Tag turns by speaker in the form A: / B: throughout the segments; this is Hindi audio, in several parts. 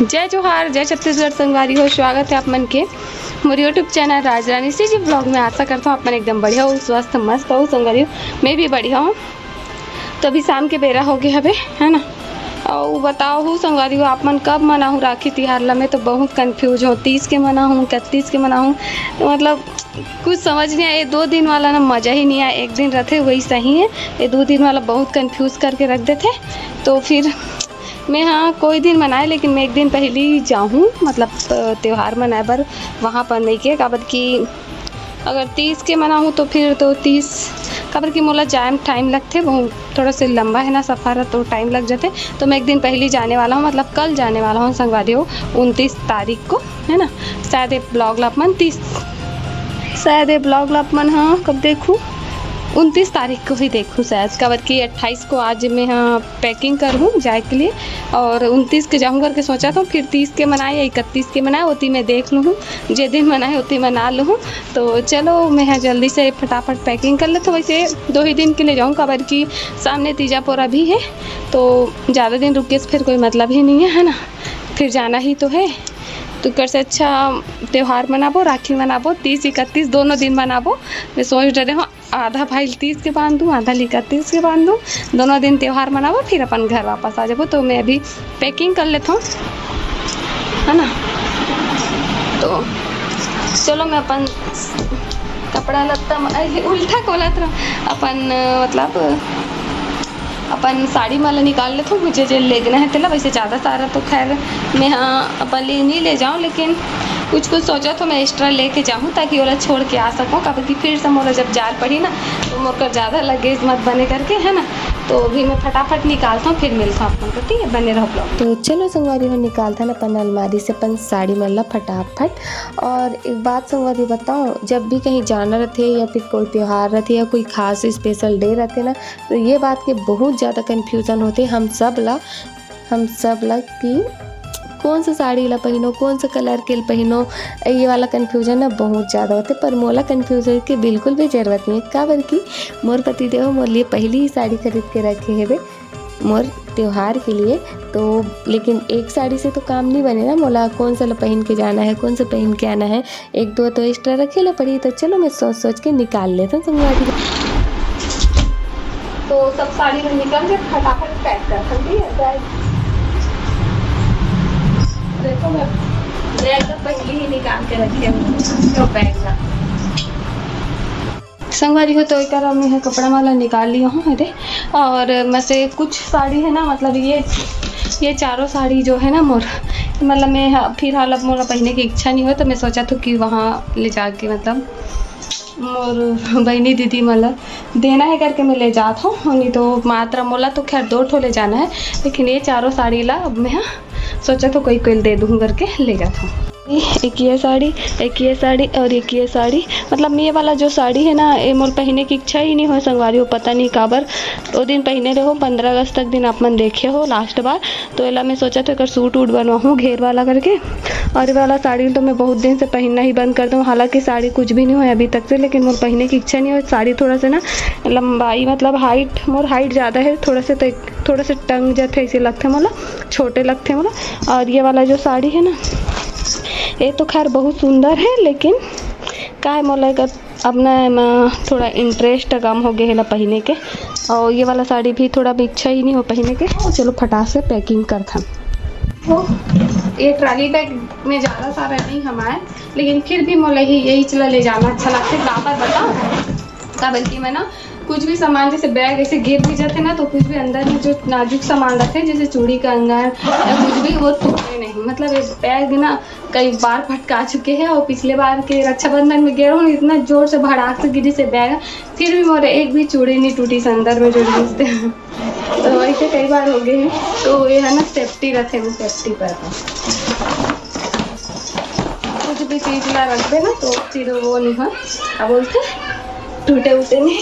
A: जय जोहार, जय छत्तीसगढ़ संगवारी हो। स्वागत है आप मन के मोर यूट्यूब चैनल राजरानी सी जी ब्लॉग में। आशा करता हूँ आप मन एकदम बढ़िया हो, स्वस्थ मस्त हो। संगवारी मैं भी बढ़िया हूँ। तो अभी शाम के बेरा हो गए हवे, है ना। और बताओ हूँ संगवारी हो, आप मन कब मना हूँ राखी तिहार ला। मैं तो बहुत कंफ्यूज हूँ, 30 के मना हूँ 31 के मना हूँ। तो मतलब कुछ समझ नहीं आया। ये 2 दिन वाला ना मज़ा ही नहीं आया। एक दिन रहते वही सही है, ये 2 दिन वाला बहुत कंफ्यूज करके रख देते। तो फिर मैं हाँ कोई दिन मनाए, लेकिन मैं एक दिन पहले ही जाऊँ, मतलब त्यौहार मनाए बर वहाँ पर नहीं के काबर कि अगर 30 के मना हूँ तो फिर तो 30 काबर कि मोला जाए में टाइम लगते, बहुत थोड़ा सा लंबा है ना सफ़र, तो टाइम लग जाते। तो मैं एक दिन पहले जाने वाला हूँ, मतलब कल जाने वाला हूँ संगवारी हो, 29 तारीख को, है ना। शायद ये ब्लॉग लापमन 30 शायद ये ब्लॉग लापमन हाँ कब देखूँ, 29 तारीख को ही देखूँ शायद। काबर कि 28 को आज मैं हाँ पैकिंग करूँ जाए के लिए, और 29 के जाऊँ करके सोचा था। फिर 30 के मनाए या 31 के मनाए होती मैं देख लूँ, जे दिन मनाए होती मना लूँ। तो चलो मैं हाँ जल्दी से फटाफट पैकिंग कर लेता हूँ। वैसे 2 ही दिन के लिए जाऊँ, काबर कि सामने तीजापुरा भी है, तो ज़्यादा दिन रुके फिर कोई मतलब ही नहीं है ना। फिर जाना ही तो है, तो कर से अच्छा त्यौहार मनाबो, राखी मनाबो, 30-31 दोनों दिन मनाबो। मैं सोच रहे हूँ आधा भाई 30 के बांध दूँ, आधा 31 के बांध दूँ, दोनों दिन त्यौहार मनाबो, फिर अपन घर वापस आ जाबो। तो मैं अभी पैकिंग कर लेता हूँ, है ना। तो चलो मैं अपन कपड़ा लत्ता उल्टा खोलत रहा अपन, मतलब अपन साड़ी माला निकाल लेते हूँ। मुझे जो लेना है तेला, वैसे ज़्यादा सारा तो खैर मैं हाँ अपन नहीं ले जाऊँ, लेकिन कुछ सोचा तो मैं एक्स्ट्रा लेके जाऊँ ताकि ओला छोड़ के आ सकूँ। कभी कि फिर से मोला जब जार पड़ी ना तो मोर ज़्यादा लगेज मत बने करके, है ना। तो अभी मैं फटाफट निकालता हूँ, फिर मिलता हूँ अपन को, ठीक है। बने रहो ब्लॉग।
B: तो चलो संगवारी में निकालता ना अपन अलमारी से अपन साड़ी मल्ला फटाफट। और एक बात संगवारी बताऊँ, जब भी कहीं जाना रहते या फिर कोई त्यौहार रहते या कोई खास स्पेशल डे रहते ना, तो ये बात के बहुत ज़्यादा कन्फ्यूज़न होते हम सब ला कि कौन सा साड़ी ला पहनो, कौन सा कलर के पहनो। ये वाला कन्फ्यूजन ना बहुत ज़्यादा होते, पर मोला कन्फ्यूजन की बिल्कुल भी ज़रूरत नहीं है। काबर कि मोर पति देव मोर लिए पहली ही साड़ी खरीद के रखे है मोर त्यौहार के लिए। तो लेकिन एक साड़ी से तो काम नहीं बने ना, मोला कौन सा पहन के जाना है, कौन सा पहन के आना है, 1-2 तो एक्स्ट्रा रखे ला पड़ी। तो चलो मैं सोच के निकाल लेता हूँ संगवारी।
A: तो सब साड़ी में निकल के फटाफट पैक कर सकती है। देखो मैं बैग तो पहले ही निकाल के रखी हूँ, तो बैग ना संगवारी हो। तो एक मैं कपड़ा वाला निकाल लिया हूँ मेरे, और मैं से कुछ साड़ी है ना, मतलब ये चारों साड़ी जो है ना मोर, मतलब मैं फिर हाल अब मोरा पहनने की इच्छा नहीं हो, तो मैं सोचा था कि वहाँ ले जाके मतलब मोर बहनी दीदी मतलब देना है करके मैं ले जाता हूँ। नहीं तो मात्रा मोला तो खैर 2 ठो ले जाना है, लेकिन ये चारों साड़ी ला अब मैं सोचा तो कोई दे दूँ करके ले जाता हूँ। एक ये साड़ी, एक ये साड़ी और एक ये साड़ी, मतलब ये वाला जो साड़ी है ना, ये मोर पहनने की इच्छा ही नहीं हो संगवारी हो। पता नहीं काबर वो दिन पहने रहो, 15 अगस्त तक दिन आप मन देखे हो लास्ट बार। तो एला मैं सोचा तो एक सूट वूट बनवाऊँ घेर वाला करके। और ये वाला साड़ी तो मैं बहुत दिन से पहनना ही बंद कर दूँ। हालांकि साड़ी कुछ भी नहीं हो अभी तक से, लेकिन मोर पहनने की इच्छा नहीं हो। साड़ी थोड़ा सा ना लंबाई, मतलब हाइट मोर हाइट ज़्यादा है थोड़ा से, तो थोड़ा से टंग जाते ऐसे लगते मोला, छोटे लगते मोला। और ये वाला जो साड़ी है ना, ये तो खैर बहुत सुंदर है, लेकिन का है मोला अपना थोड़ा इंटरेस्ट कम हो गया है ना पहनने के। और ये वाला साड़ी भी थोड़ा भी इच्छा ही नहीं हो पहनने के। चलो फटाक से पैकिंग करता। तो ये ट्रॉली बैग में ज़्यादा सारा नहीं हमारे, लेकिन फिर भी मोला यही चला ले जाना अच्छा लगता है। कहाँ पर बताओ का, बल्कि मैं ना कुछ भी सामान जैसे बैग ऐसे गिर भी जाते ना, तो कुछ भी अंदर में जो नाजुक सामान रखे जैसे चूड़ी का अंदर या कुछ भी, वो टूटे नहीं। मतलब ये बैग ना कई बार फटका चुके हैं, और पिछले बार के रक्षाबंधन में गिरा हूँ, इतना जोर से भड़ाक से गिरी से बैग, फिर भी मोरे एक भी चूड़ी नहीं टूटी से अंदर में जो घिसते हैं। तो ऐसे कई बार हो गए हैं। तो ये है ना सेफ्टी रखे में, सेफ्टी पर कुछ भी चीज ला रख दे ना तो फिर वो नहीं है, क्या बोलते टूटे उटे नहीं।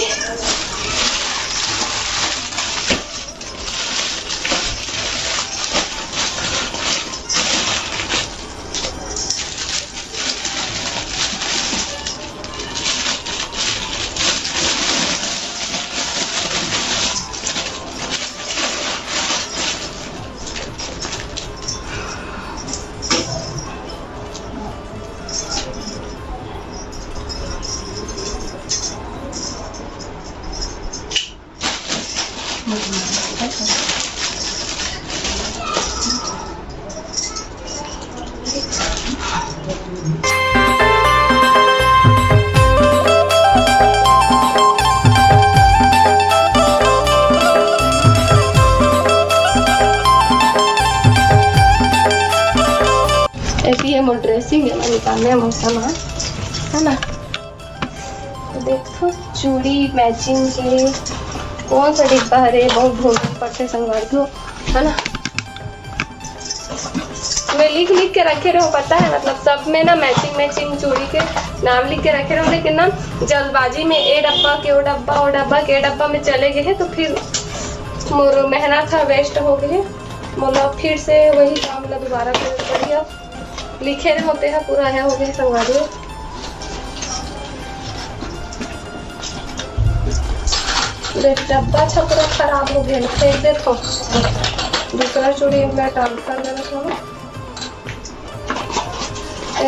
A: ये मोर ड्रेसिंग है निकालने में सामान है ना। तो देखो चूड़ी मैचिंग के कौन सा डिब्बा है, बहुत ढूंढने पड़ते संगवारी हो है ना। मैं लिख के रखे रहो, पता है मतलब सब में ना मैचिंग चूड़ी के नाम लिख के रखे रहो, लेकिन ना जल्दबाजी में ए डब्बा के ओ डब्बा के डब्बा में चले गए हैं, तो फिर मोर मेहनत था वेस्ट हो गई। मतलब फिर से वही काम मतलब दोबारा बढ़िया लिखे रहे होते हैं, पूरा है हो गया संगवारी। डब्बा छपरा खराब हो गया, फेंक दे तो दूसरा चूड़ी मैं ट्रांसफर कर थोड़ा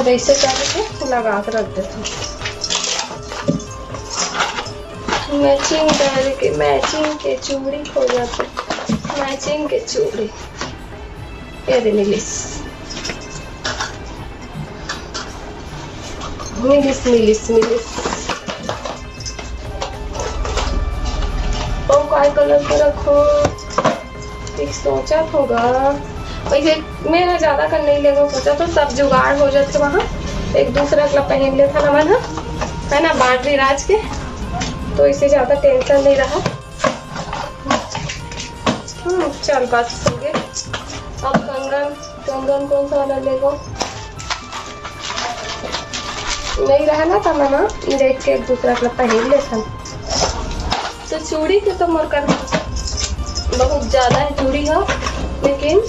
A: वैसे करके लगा कर रख देता हूँ। मैचिंग के चूड़ी खो जाते, मैचिंग के चूड़ी ये दे मिलिस और काय कलर का रखो, एक सोचा होगा वैसे मेरा ज्यादा कर नहीं लेगा, सोचा तो सब जुगाड़ हो जाते वहाँ, एक दूसरा का पहन लेता ना मन है ना बाटरी राज के, तो इससे ज्यादा टेंशन नहीं रहा। चल बात सुनिए। अब कंगन कौन सा वाला लेगा नहीं रहा ना था ना, देख के एक दूसरा का पहन लेता। तो चूड़ी के तो मोर कर बहुत ज्यादा है चूड़ी है, लेकिन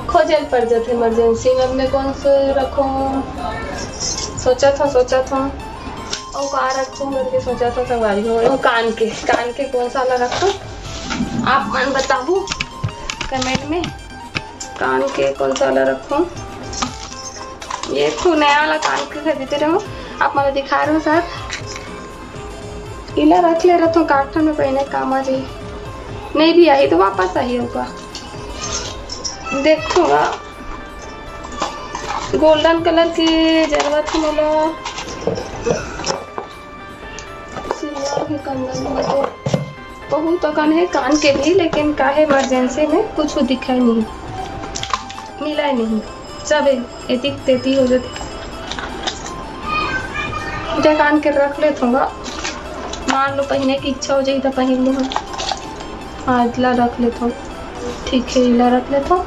A: खोजल पड़ जाते इमरजेंसी में। अब मैं कौन से रखूँ सोचा था और कहाँ रखूँ करके सोचा था संगवारी हो। कान के कौन सा वाला रखूँ आप मन बताओ कमेंट में, कान के कौन सा वाला रखूँ। ये खूब नया वाला कान के खरीदते रहो, आप मुझे दिखा रहे हो सर, इला रख ले रहा था काठन में पहने काम आ जाए, नहीं भी आई तो वापस आई होगा। देखूंगा गोल्डन कलर की जरूरत है मुझे, सिल्वर की कंगन में तो बहुत अकन है कान के भी, लेकिन काहे इमरजेंसी में कुछ दिखाई नहीं मिला ही नहीं, सब एतिक तेती हो जाती। मुझे कान के रख ले थोड़ा, मान लो पहनने की इच्छा हो जाए तो पहन लो। हाँ इतला रख लेता हूँ, ठीक है इला रख लेता हूँ।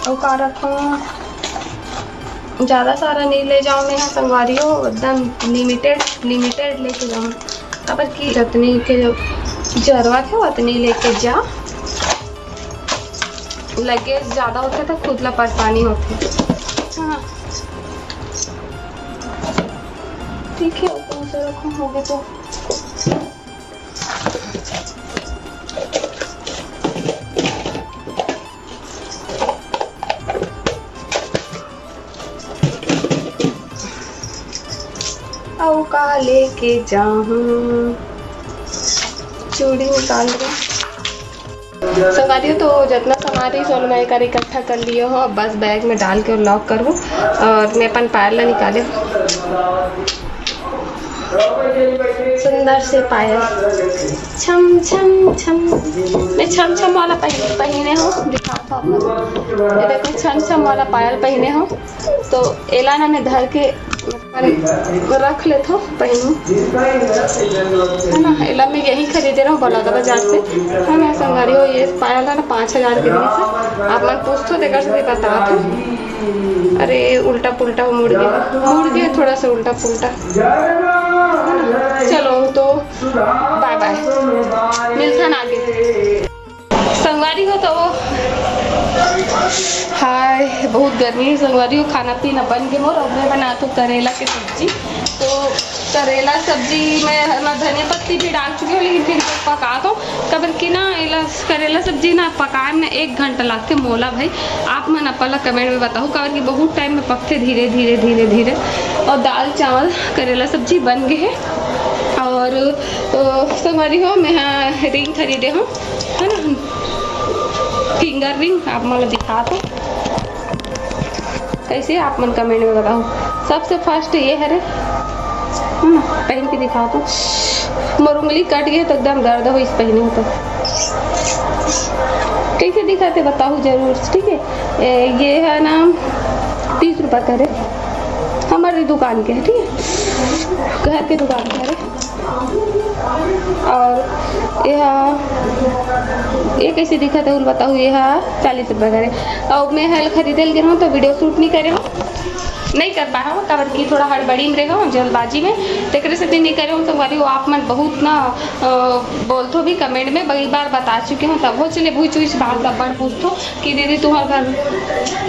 A: और का रखूँ, ज़्यादा सारा नहीं ले जाऊँ मैं संगवारी हो, एकदम लिमिटेड लेके जाऊँ। अब की जितनी के जरूरत है उतनी लेके जा, लगेज ज़्यादा होते तो खुद ला परेशानी होती। हाँ ठीक है, कौन सा रखूँ हो गया तो औ का लेके जाऊँ, चूड़ी निकाल रही संगवारी। तो जितना सामान सोल मैं कर इकट्ठा कर लियो हो, बस बैग में डाल के लॉक कर दूँ और मैं अपन पायल ला निकाले सुंदर से पायल छम छम छम। मैं छम छम वाला पहने हो दिखाता हूँ ये देखो, छम छम वाला पायल पहने हो तो एला ना मैं धर के रख लेता हूँ पहनूँ है ना। एला मैं यही खरीदे रहा हूँ बलौदा बाजार से है ना संगवारी हो। ये पायल है ना 5000 के बीच से, आप मन पूछ तो देकर से बता दो। अरे उल्टा पुल्टा मुड़ गया थोड़ा सा उल्टा पुल्टा। चलो तो बाय बाय, मिलता ना आगे संगवारी हो। तो हाय बहुत गर्मी है संगवारी हो, खाना पीना बन गया और अब मैं बना तो करेला की सब्जी। तो करेला सब्जी में धनिया पत्ती भी डाल चुकी हूँ, लेकिन फिर पका दो कबर की ना करेला सब्जी ना पकाए में 1 घंटा लगते मोला भाई। आप मन अपना कमेंट में बताओ कबर की बहुत टाइम में पकते धीरे धीरे धीरे धीरे। और दाल चावल करेला सब्जी बन गए है। और संगवारी हो मैं रिंग खरीदे हूँ है ना, फिंगर रिंग आप मतलब दिखा दो कैसे, आप मन कमेंट में बताओ। सबसे फर्स्ट ये है रे ना, पहन के दिखा दो। मोर उंगली कट गई तो एकदम दर्द हो इस पहने हो तो। कैसे दिखाते बताओ जरूर, ठीक है। ये है ना 30 रुपये का रे, हमारी दुकान के है, ठीक है, घर के दुकान के है। और ये कैसे दिखा था बताओ, ये 40 रुपये का रे। और मैं हल खरीदे लगे हूँ तो वीडियो शूट नहीं कर पाया हूँ, कवर की थोड़ा हड़बड़ी में रहा हूँ, जल्दबाजी में, तेरे से नहीं करे हूँ। तो वाली वो आप मन बहुत ना बोलते हो भी कमेंट में, कई बार बता चुके हूँ। तब हो चले भूच उच बाहर दब्बड़ पूछतो कि दीदी तुम्हारे घर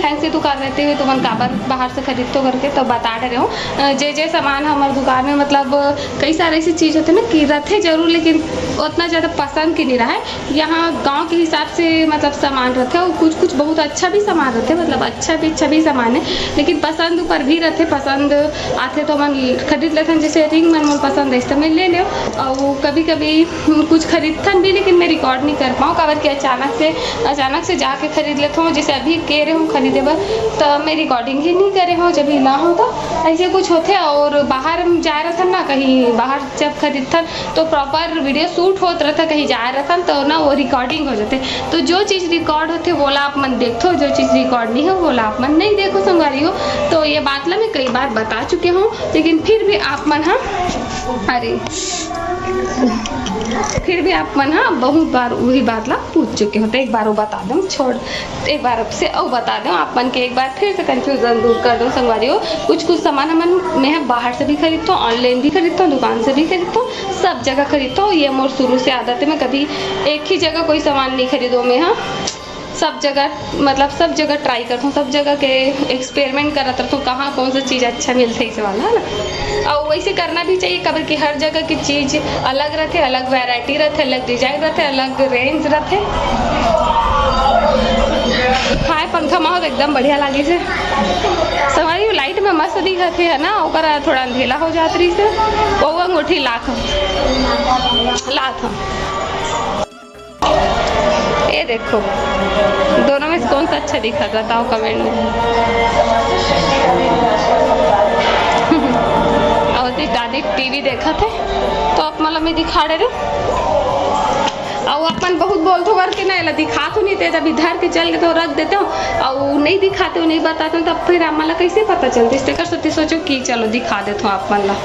A: हैंग से दुकान रहते हुए तुम काबर बाहर से खरीदतो करके, तो बता रहे हो जे सामान हमारे दुकान में, मतलब कई सारे ऐसी चीज़ होते ना कि रहते जरूर, लेकिन उतना ज़्यादा पसंद की नहीं रहा है। यहाँ गाँव के हिसाब से मतलब सामान रहते हैं, और कुछ बहुत अच्छा भी सामान रहते, मतलब अच्छा भी सामान है, लेकिन पसंद पर भी रहते, पसंद आते तो मन खरीद लेते हैं। जैसे रिंग मन पसंद है तो मैं ले लो, और कभी कभी कुछ खरीदथन भी, लेकिन मैं रिकॉर्ड नहीं कर पाऊँ, कवर के अचानक से जाके खरीद लेता हूँ। जैसे अभी कह रहे हूँ खरीदे बर, तो मैं रिकॉर्डिंग ही नहीं करे हूँ, जब ना हो तो ऐसे कुछ होते। और बाहर जा रहा था ना, कहीं बाहर जब खरीदथन तो प्रॉपर वीडियो शूट होता रहता, कहीं जा रहा था तो ना वो रिकॉर्डिंग हो जाते। तो जो चीज़ रिकॉर्ड होते बोला आप मन देखो, जो चीज़ रिकॉर्ड नहीं हो बोला आप मन नहीं देखो संगवारी हो। तो ये बात ला मैं कई बार बता चुके हूँ, लेकिन फिर भी आप मन बहुत बार वही बात ला पूछ चुके हो। तो एक बार वो बता दूँ, छोड़ एक बार से और बता दूँ आप मन के, एक बार फिर से कंफ्यूजन दूर कर दो संगवारी हो। कुछ सामान मैं बाहर से भी खरीदता हूँ, ऑनलाइन भी खरीदता हूँ, दुकान से भी खरीदता हूँ, सब जगह खरीदता हूँ। ये मोर शुरू से आदत है, मैं कभी एक ही जगह कोई सामान नहीं खरीदूँ। मैं सब जगह ट्राई करता हूँ, सब जगह के एक्सपेरिमेंट करता रहता हूँ, कहाँ कौन सा चीज़ अच्छा मिलता है इस वाला, है ना। और वैसे करना भी चाहिए, कबर की हर जगह की चीज़ अलग रहते, अलग वैरायटी रहते, अलग डिजाइन रहते, अलग रेंज रहते। हाय पंखा माहो तो एकदम बढ़िया लगे से सवारी लाइट में मस्त दिखत है ना, ओकरा थोड़ा अंधेला हो जात रही से। वो अंगूठी लाख ये देखो दोनों में कौन सा अच्छा दिखा बताओ कमेंट में। और दादी टीवी देखा थे तो आप मतलब में दिखा रहे और अपन बहुत बोलते करके ना दिखा तो नहीं थे, जब इधर के चल के तो रख देते हो और नहीं दिखाते हो, नहीं बताते हो, तब फिर मतलब कैसे पता चलती। इसलिए सोचो कि चलो दिखा देते हो आप मतलब।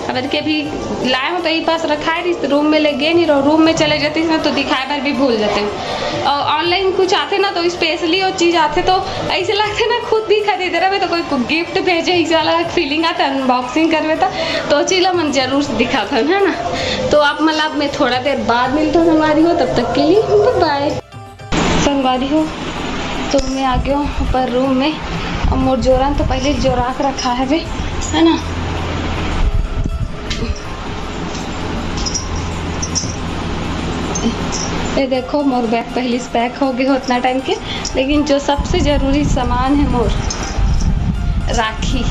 A: अगर के भी लाए हो तो यही पास रखा है, रूम में ले गए नहीं रहो, रूम में चले जाते हैं तो दिखाए बार भी भूल जाते हैं। और ऑनलाइन कुछ आते ना तो स्पेशली वो चीज़ आते तो ऐसे लगते ना खुद भी खरीद रहे तो कोई गिफ्ट भेजे, इस वाला फीलिंग आता है, अनबॉक्सिंग करवे तो चीज़ मन जरूर ज़रूर था, है ना। तो आप मतलब मैं थोड़ा देर बाद मिलता हूँ संगवारी हो, तब तक के लिए बाय संगवारी हो। तो मैं आ गया हूँ ऊपर रूम में, और मोर जोरान तो पहले जोराक रखा है वे, है ना। ये देखो मोर बैग पहले से पैक हो गए उतना टाइम के, लेकिन जो सबसे ज़रूरी सामान है मोर राखी,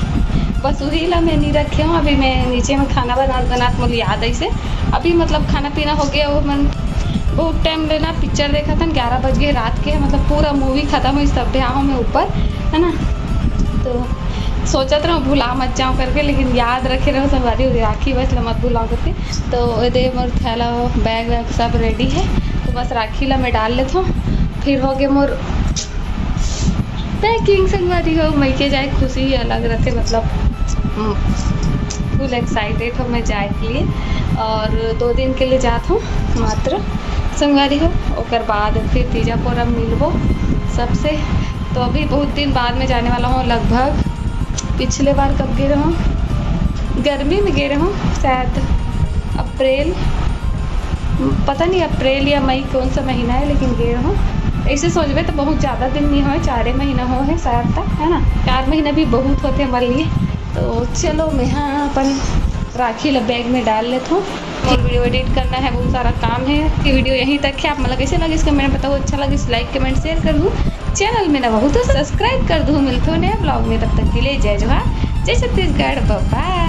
A: बस वही ला मैं नहीं रखे हूँ। अभी मैं नीचे में खाना बना मुझे याद है इसे, अभी मतलब खाना पीना हो गया, वो मन बहुत टाइम लेना पिक्चर देखा था, 11 बज गए रात के, मतलब पूरा मूवी ख़त्म हुई तब भी आऊँ मैं ऊपर, है ना। तो सोचत रहा भुला मत जाऊँ करके, लेकिन याद रखे रहो संगवारी राखी बस मत भुलाओ करके। तो ये मोर थैला बैग वैग सब रेडी है, तो बस राखी ला मैं डाल लेता हूँ, फिर हो गए मोर पैकिंग संगवारी हो। मई के जाए खुशी ही अलग रहते, मतलब फुल एक्साइटेड हो मैं जाए के लिए, और 2 दिन के लिए जाता हूँ मात्र संगवारी हो। ओकर बाद फिर तीजा पूरब मिलबो सबसे। तो अभी बहुत दिन बाद में जाने वाला हूँ, लगभग पिछले बार कब गए रहा हूँ, गर्मी में गए रहा हूँ, शायद अप्रैल, पता नहीं अप्रैल या मई कौन सा महीना है, लेकिन गए रहा हूँ। ऐसे सोचबे तो बहुत ज़्यादा दिन नहीं हो, 4 महीना हो है शायद तक, है ना। 4 महीना भी बहुत होते हमारे लिए। तो चलो मैं अपन राखी ला बैग में डाल लेता हूँ, और वीडियो एडिट करना है, बहुत सारा काम है। कि वीडियो यहीं तक है, आप मतलब कैसे लगे इसका मैंने बताओ, अच्छा लगे इस लाइक कमेंट शेयर कर दूँ, चैनल में ना बहुत तो सब्सक्राइब कर दूँ। मिलते हो नया ब्लॉग में, तब तक के लिए जय जोहार, जय छत्तीसगढ़, बाय।